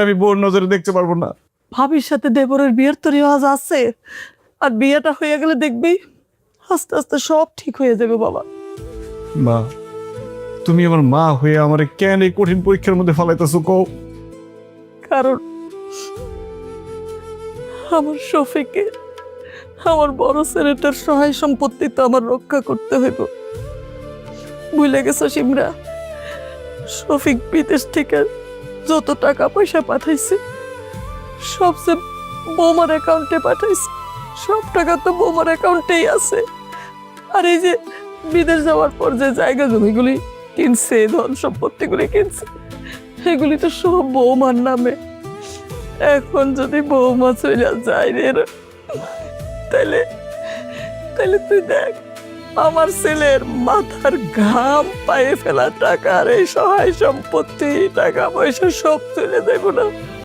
আমি বোর নজরে দেখতে পারবো না। ভাবির সাথে দেবরের বিয়ের তো রেওয়াজ আছে, আর বিয়েটা হয়ে গেলে দেখবি আস্তে আস্তে সব ঠিক হয়ে যাবে বাবা। মা, তুমি আমার মা হয়ে আমার কেন এই কঠিন পরীক্ষার মধ্যে ফালাইতেছো কও? কারণ আমার শফিকে, আমার বড় ছেলেটার সহায় সম্পত্তি তো আমার রক্ষা করতে হইব। ভুলে গেছো সিমরা, শফিক বিদেশ থেকে যত টাকা পয়সা পাঠাইছে সব যে বৌমার অ্যাকাউন্টে পাঠাইছে, সব টাকা তো বৌমার অ্যাকাউন্টেই আছে। আর এই যে বিদেশ যাওয়ার পর যে জায়গা জমিগুলি কিনছে, ধন সম্পত্তিগুলি কিনছে, এগুলি তো সব বৌমার নামে। এখন যদি বৌমা চলে যায় রে, তাইলে তাইলে তুই দেখ, আমার ছেলের মাথার ঘাম পায়ে ফেলা টাকা আর এই সহায় সম্পত্তি টাকা পয়সা সব চলে দেব না।